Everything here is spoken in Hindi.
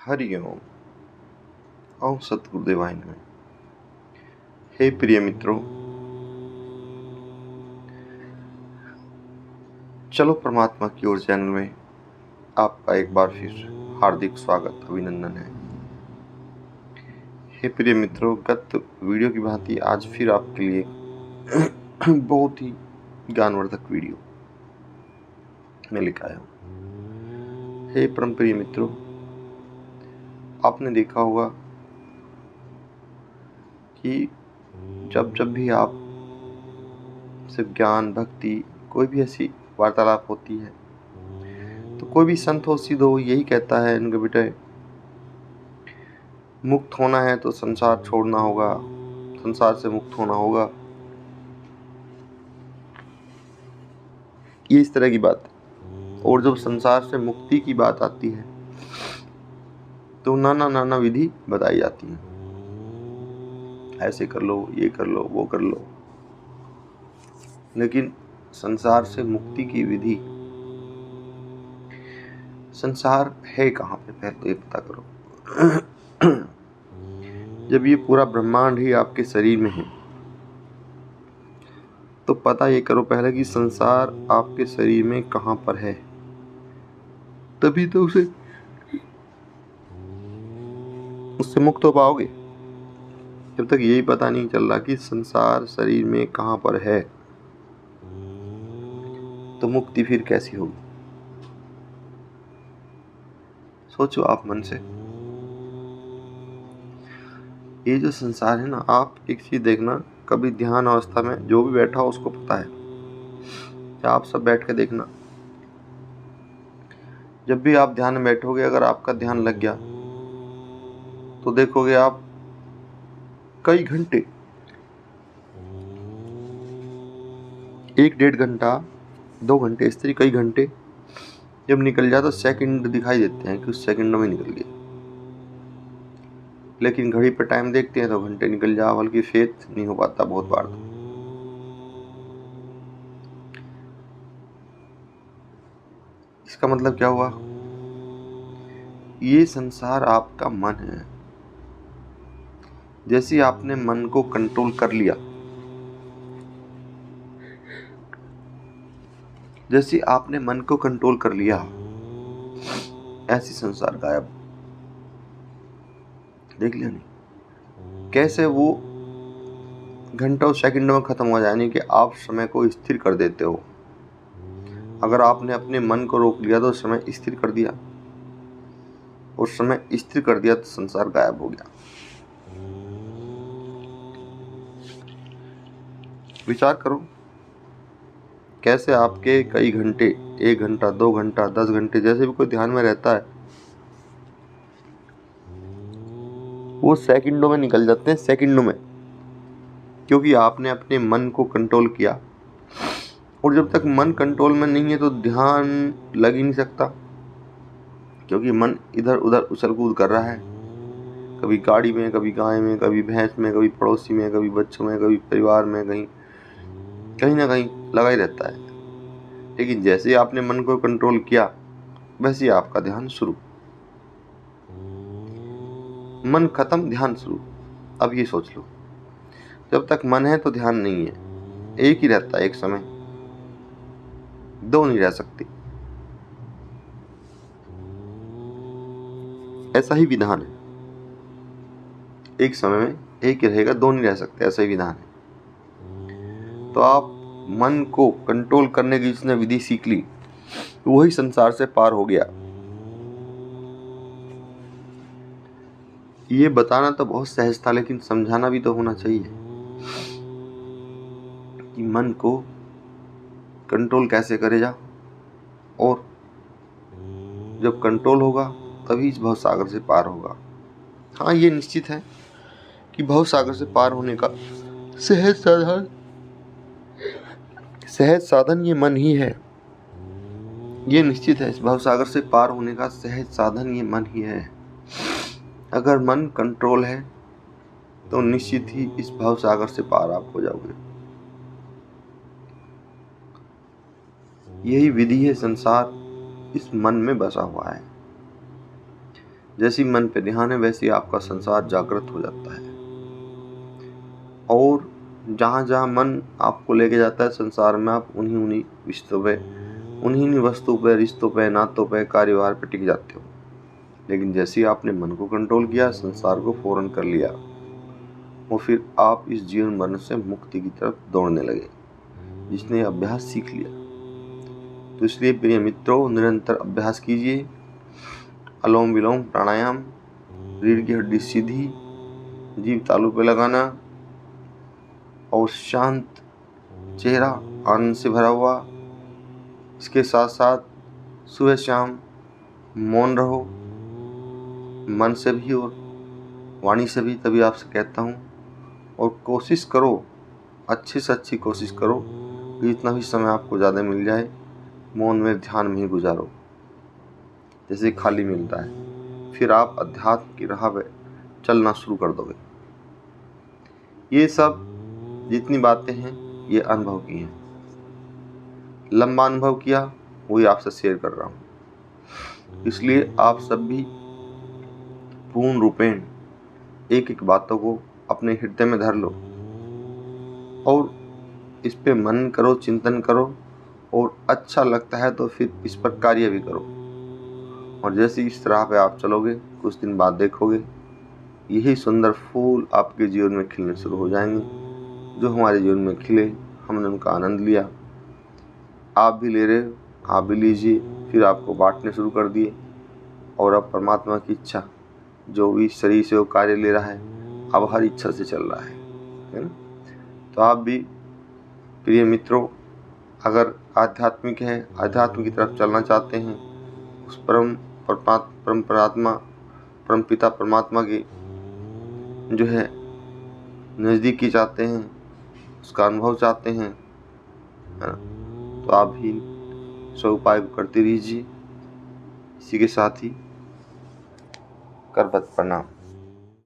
हरि ओम। ओम सतगुरुदेवाय नमः। हे प्रिय मित्रों, चलो परमात्मा की ओर चैनल में आपका एक बार फिर हार्दिक स्वागत अभिनंदन है। हे प्रिय मित्रों, गत वीडियो की भांति आज फिर आपके लिए बहुत ही ज्ञानवर्धक वीडियो मैं लेकर आया हूँ। हे परम प्रिय मित्रों, आपने देखा होगा कि जब भी आप सिर्फ ज्ञान भक्ति कोई भी ऐसी वार्तालाप होती है तो कोई भी संत हो सिद्ध हो यही कहता है इनके बेटे, मुक्त होना है तो संसार छोड़ना होगा, संसार से मुक्त होना होगा। ये इस तरह की बात है। और जब संसार से मुक्ति की बात आती है तो नाना विधि बताई जाती है, ऐसे कर लो, ये कर लो, वो कर लो। लेकिन संसार से मुक्ति की विधि, संसार है कहाँ पे, पहले तो ये पता करो। जब ये पूरा ब्रह्मांड ही आपके शरीर में है तो पता ये करो पहले कि संसार आपके शरीर में कहाँ पर है, तभी तो उससे मुक्त हो पाओगे। जब तक यही पता नहीं चल रहा कि संसार शरीर में कहाँ पर है तो मुक्ति फिर कैसी होगी। सोचो आप मन से, ये जो संसार है ना, आप एक चीज देखना, कभी ध्यान अवस्था में जो भी बैठा हो उसको पता है, आप सब बैठ के देखना, जब भी आप ध्यान में बैठोगे अगर आपका ध्यान लग गया तो देखोगे आप कई घंटे, 1-1.5 घंटा 2 घंटे, इस तरह कई घंटे जब निकल जाए तो सेकंड दिखाई देते हैं कि उस सेकंडों में निकल गए। लेकिन घड़ी पर टाइम देखते हैं तो घंटे निकल जाए, बल्कि फेथ नहीं हो पाता बहुत बार। इसका मतलब क्या हुआ? ये संसार आपका मन है। जैसे आपने मन को कंट्रोल कर लिया, जैसे आपने मन को कंट्रोल कर लिया, ऐसी संसार गायब। देख लिया नहीं कैसे वो घंटों सेकंडों में खत्म हो जाने कि आप समय को स्थिर कर देते हो। अगर आपने अपने मन को रोक लिया तो समय स्थिर कर दिया, और समय स्थिर कर दिया तो संसार गायब हो गया। विचार करो कैसे आपके कई घंटे, 1 घंटा 2 घंटा 10 घंटे जैसे भी कोई ध्यान में रहता है वो सेकंडों में निकल जाते हैं, सेकंडों में, क्योंकि आपने अपने मन को कंट्रोल किया। और जब तक मन कंट्रोल में नहीं है तो ध्यान लग ही नहीं सकता, क्योंकि मन इधर उधर उछल कूद कर रहा है, कभी गाड़ी में, कभी गाय में, कभी भैंस में, कभी पड़ोसी में, कभी बच्चों में, कभी परिवार में, कहीं ना कहीं लगा ही रहता है। लेकिन जैसे आपने मन को कंट्रोल किया वैसे ही आपका ध्यान शुरू, मन खत्म ध्यान शुरू। अब ये सोच लो, जब तक मन है तो ध्यान नहीं है, एक ही रहता है, एक समय, दो नहीं रह सकती। ऐसा ही विधान है, एक समय में एक ही रहेगा, दो नहीं रह सकते, ऐसा ही विधान है। तो आप मन को कंट्रोल करने की जिसने विधि सीख ली वही संसार से पार हो गया। ये बताना तो बहुत सहज था, लेकिन समझाना भी तो होना चाहिए कि मन को कंट्रोल कैसे करेगा, और जब कंट्रोल होगा तभी इस भवसागर से पार होगा। हाँ, ये निश्चित है कि भवसागर से पार होने का सहज साधन ये मन ही है। ये निश्चित है, इस भवसागर से पार होने का सहज साधन ये मन ही है। अगर मन कंट्रोल है तो निश्चित ही इस भवसागर से पार आप हो जाओगे। यही विधि है, संसार इस मन में बसा हुआ है। जैसी मन पे ध्यान है वैसे आपका संसार जागृत हो जाता है। और जहाँ जहाँ मन आपको लेके जाता है संसार में, आप उन्हीं रिश्तों पे, उन्हीं वस्तु पे, रिश्तों पे, नातों पे, कार्यभार पे टिक जाते हो। लेकिन जैसे ही आपने मन को कंट्रोल किया, संसार को फौरन कर लिया, और फिर आप इस जीवन मरण से मुक्ति की तरफ दौड़ने लगे, जिसने अभ्यास सीख लिया। तो इसलिए प्रिय मित्रों, निरंतर अभ्यास कीजिए। अनुलोम विलोम प्राणायाम, रीढ़ की हड्डी सीधी, जीभ तालू पे लगाना, और शांत चेहरा आनंद से भरा हुआ। इसके साथ साथ सुबह शाम मौन रहो, मन से भी और वाणी से भी। तभी आपसे कहता हूँ, और कोशिश करो, अच्छी से अच्छी कोशिश करो कि जितना भी समय आपको ज़्यादा मिल जाए मौन में, ध्यान में ही गुजारो, जैसे खाली मिलता है। फिर आप अध्यात्म की राह पे चलना शुरू कर दोगे। ये सब जितनी बातें हैं ये अनुभव की हैं, लंबा अनुभव किया, वही आपसे शेयर कर रहा हूँ। इसलिए आप सब भी पूर्ण रूपेण एक एक बातों को अपने हृदय में धर लो और इस पे मनन करो, चिंतन करो, और अच्छा लगता है तो फिर इस पर कार्य भी करो। और जैसे इस तरह पे आप चलोगे, कुछ दिन बाद देखोगे यही सुंदर फूल आपके जीवन में खिलने शुरू हो जाएंगे। जो हमारे जीवन में खिले, हमने उनका आनंद लिया, आप भी ले रहे हो, आप भी लीजिए। फिर आपको बांटने शुरू कर दिए, और अब परमात्मा की इच्छा, जो भी शरीर से वो कार्य ले रहा है, अब हर इच्छा से चल रहा है ना। तो आप भी प्रिय मित्रों, अगर आध्यात्मिक है, आध्यात्म की तरफ चलना चाहते हैं, उस परम पिता परमात्मा के जो है नज़दीकी चाहते हैं, उसका अनुभव चाहते हैं, है ना, तो आप भी सब उपाय करते रहिए। इसी के साथ ही करबद्ध प्रणाम।